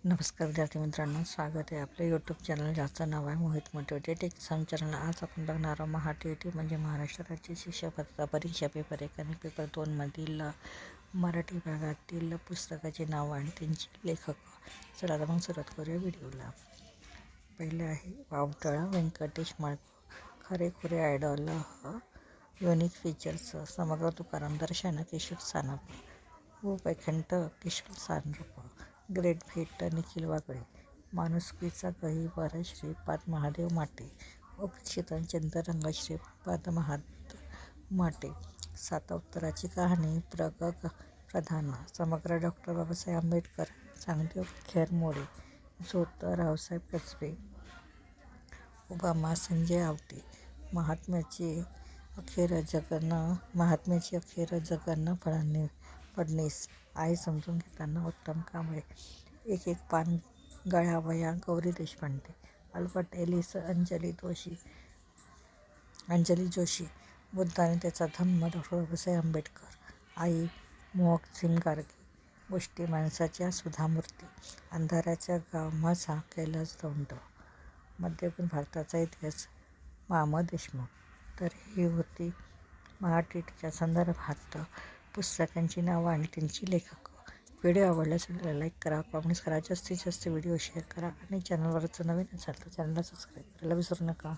नमस्कार विद्यार्थी मित्रांनो, स्वागत आहे आपल्या यूट्यूब चॅनल ज्याचं नाव आहे मोहित मोटिवेटेड एक्झाम चॅनल। आज आपण बघणार आहोत महा-टी-ई-टी म्हणजे महाराष्ट्र राज्य शिक्षक भरती परीक्षा पेपर 1 आणि पेपर 2 मधील मराठी भागातील पुस्तकाचे नाव आणि त्यांची लेखक। चला तर मग सुरुवात करूया व्हिडिओला। पहिले आहे वावटळा व्यंकटेश माळपूर, खरेखुरे आयडॉल, युनिक फीचर्स, समग्र तुकाराम, दर्शन किशोर सानप, उपैखंट किशोर सानप, ग्रेट फिट निखिल वागळे, माणुसकीचा गहिवर श्रीपाद महादेव माटे, उपेक्षित चंद्ररंग श्रीपाद माटे, सात उत्तराची कहाणी प्रधान, समग्र डॉक्टर बाबासाहेब आंबेडकर, चांगदेव खेरमोडे, झोत रावसाहेब कसबे, ओबामा संजय आवटे, महात्म्याची अखेर जगन फडणीस, आई समजून घेताना उत्तम कांबळे, एक एक पान गळावया गौरी देशपांडे, अल्बर्ट एलिस अंजली जोशी, बुद्ध आणि त्याचा धम्म डॉक्टर बाबासाहेब आंबेडकर, आई मोहकसिंग गार्गे, गोष्टी माणसाच्या सुधामूर्ती, अंधाराच्या गाव माझा कैलास दौंड, मध्ययुगीन भारताचा इतिहास मा. देशमुख। तर ही होती महा-टी-ईटीच्या संदर्भात पुस्तकांची नावं आणि त्यांची लेखक। व्हिडिओ आवडल्यास लाईक करा, कमेंट्स करा, जास्तीत जास्त व्हिडिओ शेअर करा आणि चॅनलवरच नवीन असाल तर चॅनलला सबस्क्राईब करायला विसरू नका।